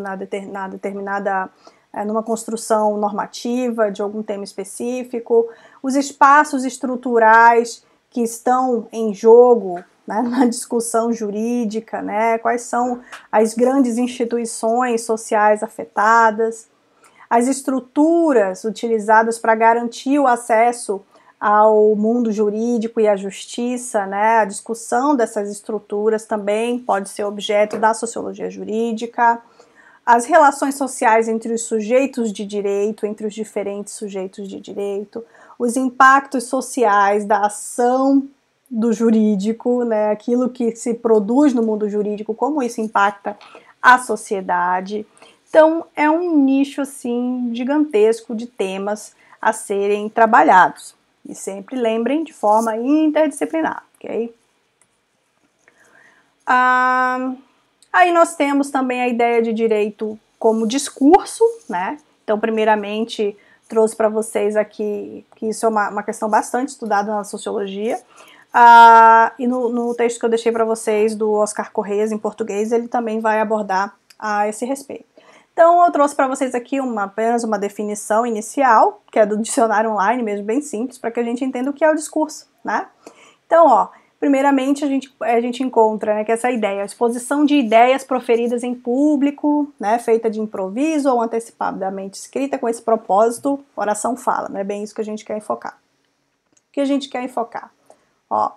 numa construção normativa de algum tema específico, os espaços estruturais que estão em jogo, né, na discussão jurídica, né, quais são as grandes instituições sociais afetadas, as estruturas utilizadas para garantir o acesso ao mundo jurídico e à justiça, né, a discussão dessas estruturas também pode ser objeto da sociologia jurídica, as relações sociais entre os sujeitos de direito, entre os diferentes sujeitos de direito, os impactos sociais da ação do jurídico, né, aquilo que se produz no mundo jurídico, como isso impacta a sociedade. Então, é um nicho, assim, gigantesco de temas a serem trabalhados. E sempre lembrem de forma interdisciplinar, ok? Aí nós temos também a ideia de direito como discurso, né? Então, primeiramente, trouxe para vocês aqui que isso é uma questão bastante estudada na sociologia. E no texto que eu deixei para vocês do Oscar Correias, em português, ele também vai abordar a esse respeito. Então, eu trouxe para vocês aqui apenas uma definição inicial, que é do dicionário online mesmo, bem simples, para que a gente entenda o que é o discurso, né? Então, Primeiramente, a gente encontra, né, que essa ideia, a exposição de ideias proferidas em público, né, feita de improviso ou antecipadamente escrita com esse propósito, oração fala, não é bem isso que a gente quer enfocar. O que a gente quer enfocar? Ó,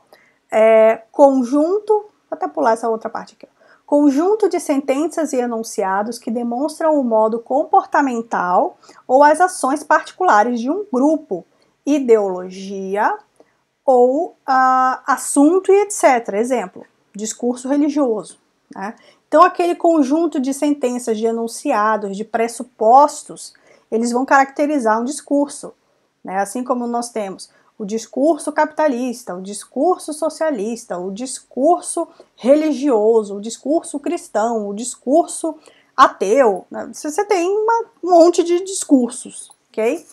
conjunto, vou até pular essa outra parte aqui, conjunto de sentenças e enunciados que demonstram o modo comportamental ou as ações particulares de um grupo, ideologia ou assunto e etc. Exemplo, discurso religioso, né? Então, aquele conjunto de sentenças, de enunciados, de pressupostos, eles vão caracterizar um discurso, né? Assim como nós temos o discurso capitalista, o discurso socialista, o discurso religioso, o discurso cristão, o discurso ateu, né? Você tem um monte de discursos, ok?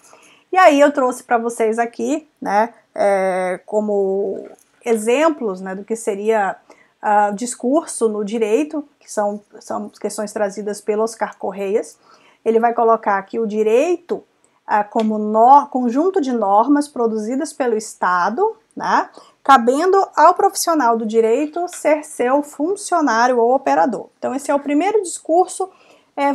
E aí eu trouxe para vocês aqui, né, como exemplos, né, do que seria discurso no direito, que são questões trazidas pelo Oscar Correias. Ele vai colocar aqui o direito como conjunto de normas produzidas pelo Estado, né, cabendo ao profissional do direito ser seu funcionário ou operador. Então esse é o primeiro discurso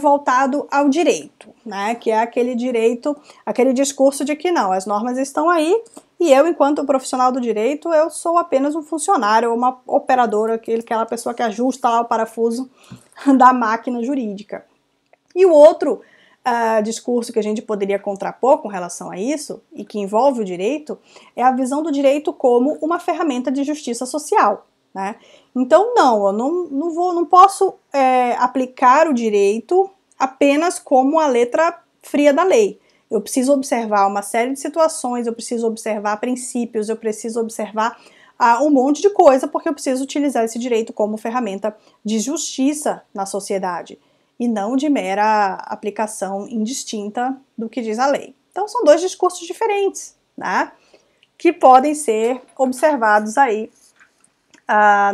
voltado ao direito, né, que é aquele direito, aquele discurso de que não, as normas estão aí e eu, enquanto profissional do direito, eu sou apenas um funcionário ou uma operadora, aquela pessoa que ajusta lá o parafuso da máquina jurídica. E o outro discurso que a gente poderia contrapor com relação a isso, e que envolve o direito, é a visão do direito como uma ferramenta de justiça social, né? Então, eu não posso aplicar o direito apenas como a letra fria da lei. Eu preciso observar uma série de situações, eu preciso observar princípios, eu preciso observar um monte de coisa, porque eu preciso utilizar esse direito como ferramenta de justiça na sociedade, e não de mera aplicação indistinta do que diz a lei. Então, são dois discursos diferentes, né, que podem ser observados aí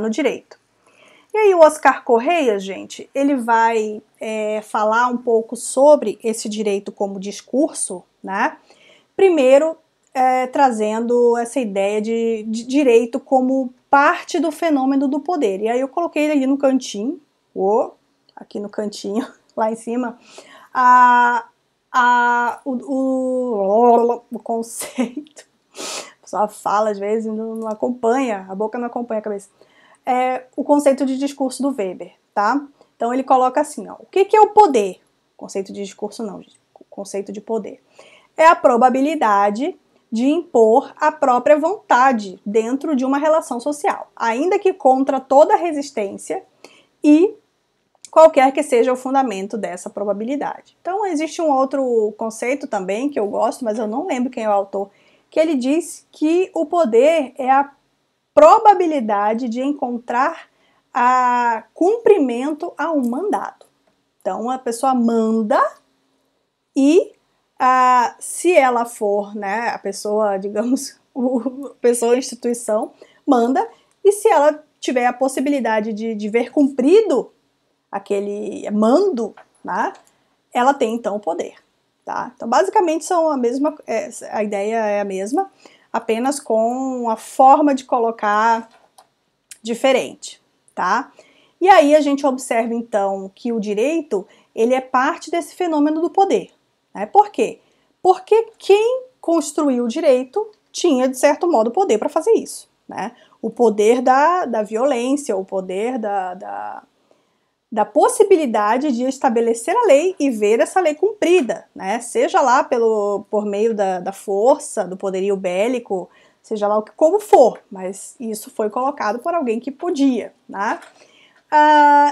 no direito. E aí o Oscar Correias, gente, ele vai falar um pouco sobre esse direito como discurso, né? Primeiro, trazendo essa ideia de direito como parte do fenômeno do poder. E aí eu coloquei ali no cantinho, aqui no cantinho, lá em cima, o conceito. A pessoa fala às vezes e não acompanha, a boca não acompanha a cabeça. O conceito de discurso do Weber, tá? Então ele coloca assim, ó, o que é o poder? Conceito de discurso não, conceito de poder. É a probabilidade de impor a própria vontade dentro de uma relação social, ainda que contra toda resistência e qualquer que seja o fundamento dessa probabilidade. Então existe um outro conceito também que eu gosto, mas eu não lembro quem é o autor, que ele diz que o poder é a probabilidade de encontrar cumprimento a um mandato. Então, a pessoa manda e se ela for, né, a pessoa, digamos, a pessoa ou instituição, manda, e se ela tiver a possibilidade de ver cumprido aquele mando, né, ela tem então o poder. Tá? Então, basicamente, a ideia é a mesma, apenas com a forma de colocar diferente, tá? E aí a gente observa, então, que o direito, ele é parte desse fenômeno do poder, né? Por quê? Porque quem construiu o direito tinha, de certo modo, poder para fazer isso, né? O poder da violência, o poder da possibilidade de estabelecer a lei e ver essa lei cumprida, né? Seja lá por meio da força, do poderio bélico, seja lá como for, mas isso foi colocado por alguém que podia, né?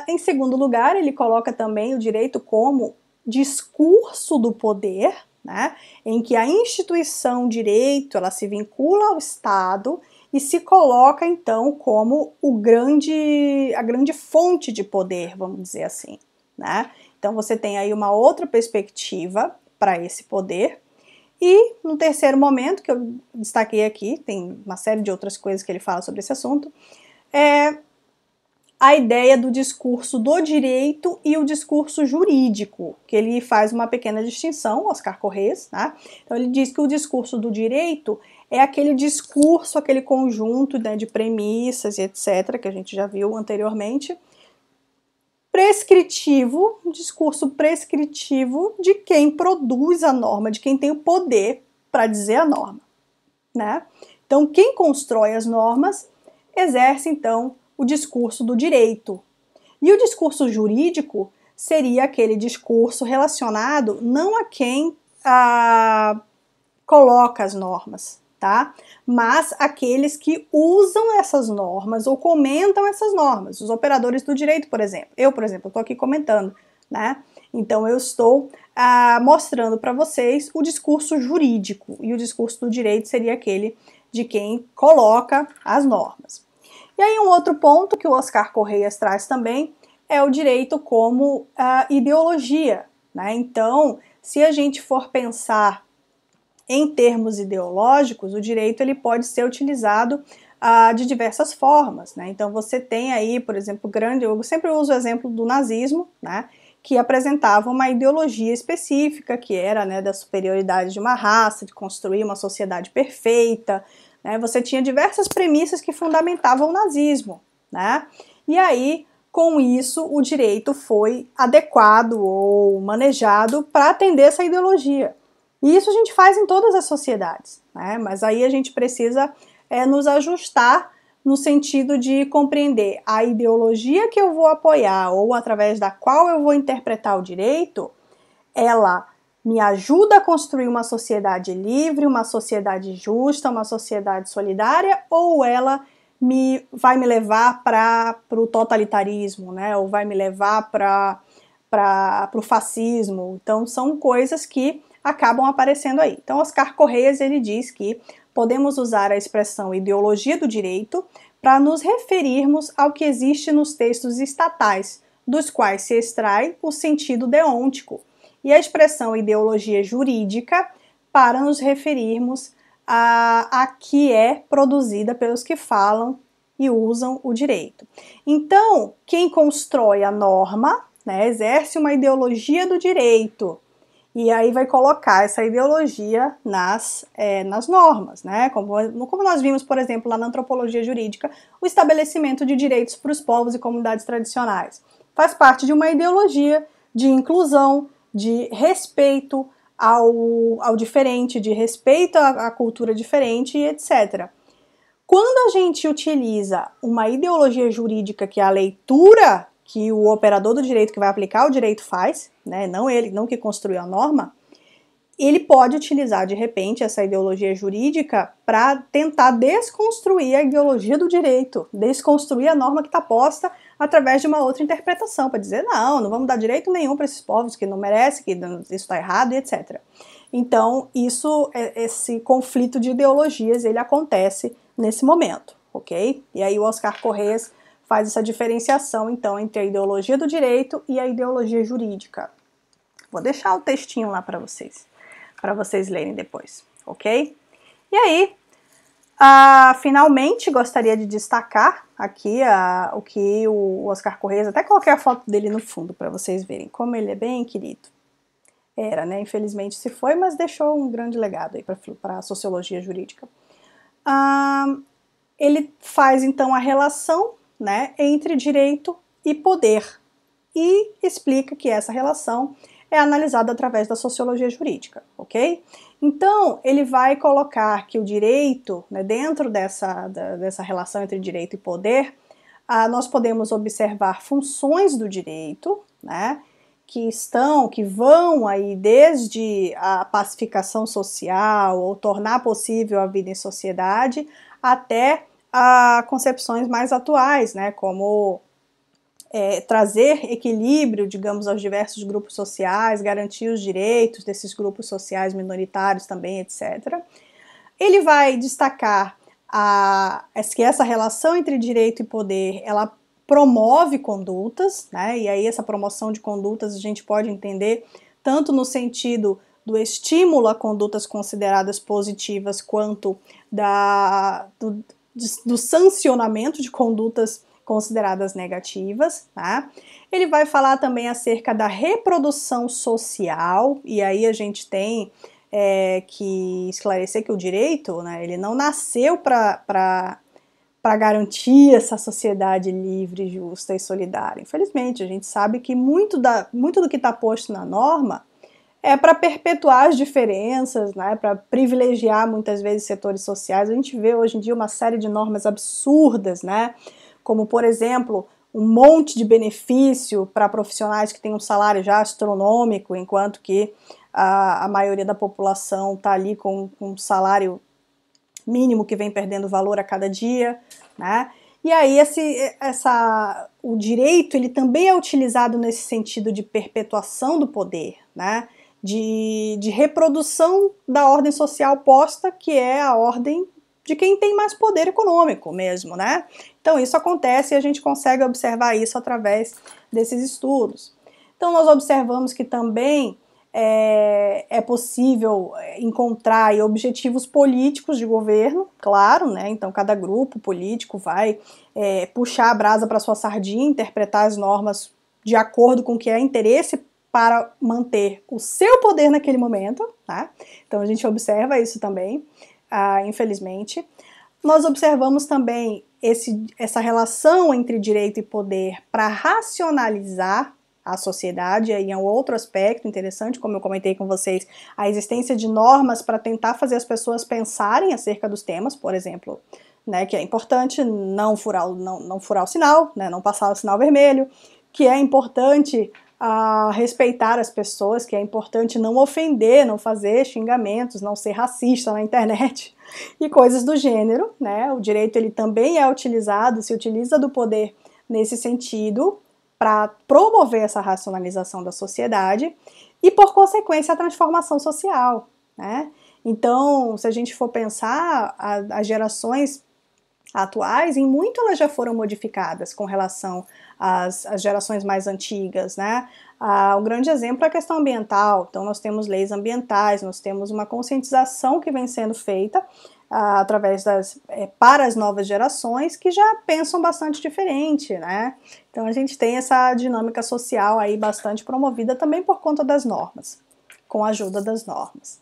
Em segundo lugar, ele coloca também o direito como discurso do poder, né? Em que a instituição direito, ela se vincula ao Estado e se coloca, então, como a grande fonte de poder, vamos dizer assim, né? Então, você tem aí uma outra perspectiva para esse poder. E, no terceiro momento, que eu destaquei aqui, tem uma série de outras coisas que ele fala sobre esse assunto, é a ideia do discurso do direito e o discurso jurídico, que ele faz uma pequena distinção, Oscar Correias, né? Então ele diz que o discurso do direito é aquele discurso, aquele conjunto, né, de premissas e etc., que a gente já viu anteriormente, prescritivo, um discurso prescritivo de quem produz a norma, de quem tem o poder para dizer a norma, né? Então, quem constrói as normas exerce, então, o discurso do direito. E o discurso jurídico seria aquele discurso relacionado não a quem coloca as normas, tá? Mas aqueles que usam essas normas ou comentam essas normas, os operadores do direito, por exemplo. Eu, por exemplo, estou aqui comentando, né? Então eu estou mostrando para vocês o discurso jurídico, e o discurso do direito seria aquele de quem coloca as normas. E aí um outro ponto que o Oscar Correias traz também é o direito como ideologia, né? Então, se a gente for pensar em termos ideológicos, o direito ele pode ser utilizado de diversas formas, né? Então você tem aí, por exemplo, eu sempre uso o exemplo do nazismo, né? Que apresentava uma ideologia específica, que era, né, da superioridade de uma raça, de construir uma sociedade perfeita, né? Você tinha diversas premissas que fundamentavam o nazismo, né? E aí, com isso, o direito foi adequado ou manejado para atender essa ideologia. E isso a gente faz em todas as sociedades, né? Mas aí a gente precisa nos ajustar no sentido de compreender a ideologia que eu vou apoiar ou através da qual eu vou interpretar o direito, ela me ajuda a construir uma sociedade livre, uma sociedade justa, uma sociedade solidária, ou ela vai me levar para o totalitarismo, né? Ou vai me levar para o fascismo. Então são coisas que acabam aparecendo aí. Então Oscar Correias ele diz que podemos usar a expressão ideologia do direito para nos referirmos ao que existe nos textos estatais, dos quais se extrai o sentido deôntico, e a expressão ideologia jurídica para nos referirmos a que é produzida pelos que falam e usam o direito. Então, quem constrói a norma, né, exerce uma ideologia do direito, e aí vai colocar essa ideologia nas normas, né? Como nós vimos, por exemplo, lá na antropologia jurídica, o estabelecimento de direitos para os povos e comunidades tradicionais. Faz parte de uma ideologia de inclusão, de respeito ao diferente, de respeito à cultura diferente, etc. Quando a gente utiliza uma ideologia jurídica, que é a leitura que o operador do direito que vai aplicar o direito faz, né, não que construiu a norma, ele pode utilizar de repente essa ideologia jurídica para tentar desconstruir a ideologia do direito, desconstruir a norma que está posta através de uma outra interpretação, para dizer não vamos dar direito nenhum para esses povos que não merecem, que isso está errado e etc. Então esse conflito de ideologias ele acontece nesse momento, ok? E aí o Oscar Correias faz essa diferenciação, então, entre a ideologia do direito e a ideologia jurídica. Vou deixar o textinho lá para vocês lerem depois, ok? E aí, finalmente, gostaria de destacar aqui o que o Oscar Correias, até coloquei a foto dele no fundo para vocês verem como ele é bem querido. Era, né? Infelizmente se foi, mas deixou um grande legado aí para a sociologia jurídica. Ele faz, então, a relação, né, entre direito e poder e explica que essa relação é analisada através da sociologia jurídica, ok? Então, ele vai colocar que o direito, né, dentro dessa relação entre direito e poder, nós podemos observar funções do direito, né, que vão aí desde a pacificação social ou tornar possível a vida em sociedade até a concepções mais atuais, né, como trazer equilíbrio, digamos, aos diversos grupos sociais, garantir os direitos desses grupos sociais minoritários também, etc. Ele vai destacar que essa relação entre direito e poder, ela promove condutas, né, e aí essa promoção de condutas a gente pode entender tanto no sentido do estímulo a condutas consideradas positivas, quanto do sancionamento de condutas consideradas negativas, tá? Ele vai falar também acerca da reprodução social, e aí a gente tem que esclarecer que o direito, né, ele não nasceu para garantir essa sociedade livre, justa e solidária. Infelizmente, a gente sabe que muito do que está posto na norma é para perpetuar as diferenças, né, para privilegiar muitas vezes setores sociais. A gente vê hoje em dia uma série de normas absurdas, né, como, por exemplo, um monte de benefício para profissionais que têm um salário já astronômico, enquanto que a maioria da população está ali com um salário mínimo que vem perdendo valor a cada dia, né? E aí o direito ele também é utilizado nesse sentido de perpetuação do poder, né? De reprodução da ordem social posta, que é a ordem de quem tem mais poder econômico mesmo, né? Então isso acontece e a gente consegue observar isso através desses estudos. Então nós observamos que também é possível encontrar objetivos políticos de governo, claro, né? Então cada grupo político vai puxar a brasa para sua sardinha, interpretar as normas de acordo com o que é interesse para manter o seu poder naquele momento, tá? Então a gente observa isso também, infelizmente. Nós observamos também essa relação entre direito e poder para racionalizar a sociedade, aí é um outro aspecto interessante, como eu comentei com vocês, a existência de normas para tentar fazer as pessoas pensarem acerca dos temas, por exemplo, né, que é importante não furar o sinal, né, não passar o sinal vermelho, que é importante respeitar as pessoas, que é importante não ofender, não fazer xingamentos, não ser racista na internet e coisas do gênero, né? O direito ele também é utilizado, se utiliza do poder nesse sentido, para promover essa racionalização da sociedade e, por consequência, a transformação social, né? Então, se a gente for pensar, as gerações atuais, em muito elas já foram modificadas com relação às gerações mais antigas, né? Um grande exemplo é a questão ambiental. Então, nós temos leis ambientais, nós temos uma conscientização que vem sendo feita através para as novas gerações que já pensam bastante diferente, né? Então a gente tem essa dinâmica social aí bastante promovida também por conta das normas, com a ajuda das normas.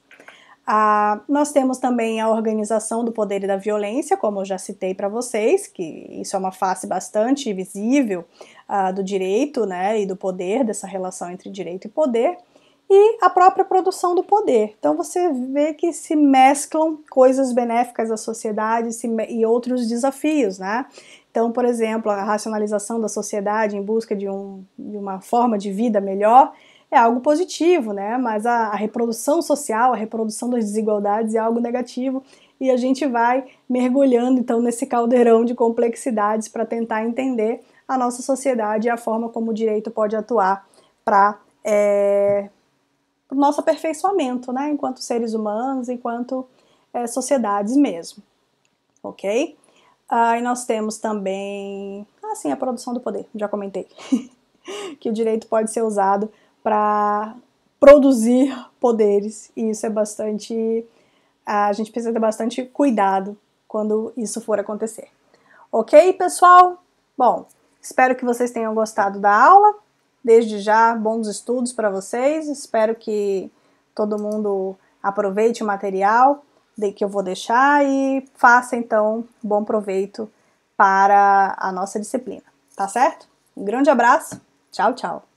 Nós temos também a organização do poder e da violência, como eu já citei para vocês, que isso é uma face bastante visível do direito, né, e do poder, dessa relação entre direito e poder. E a própria produção do poder. Então você vê que se mesclam coisas benéficas à sociedade e outros desafios, né? Então, por exemplo, a racionalização da sociedade em busca de uma forma de vida melhor é algo positivo, né? Mas a reprodução social, a reprodução das desigualdades é algo negativo e a gente vai mergulhando então nesse caldeirão de complexidades para tentar entender a nossa sociedade e a forma como o direito pode atuar para o nosso aperfeiçoamento, né, enquanto seres humanos, enquanto sociedades mesmo, ok? E nós temos também, a produção do poder, já comentei, que o direito pode ser usado para produzir poderes, e isso é bastante, a gente precisa ter bastante cuidado quando isso for acontecer. Ok, pessoal? Bom, espero que vocês tenham gostado da aula. Desde já, bons estudos para vocês. Espero que todo mundo aproveite o material que eu vou deixar e faça, então, bom proveito para a nossa disciplina. Tá certo? Um grande abraço. Tchau, tchau.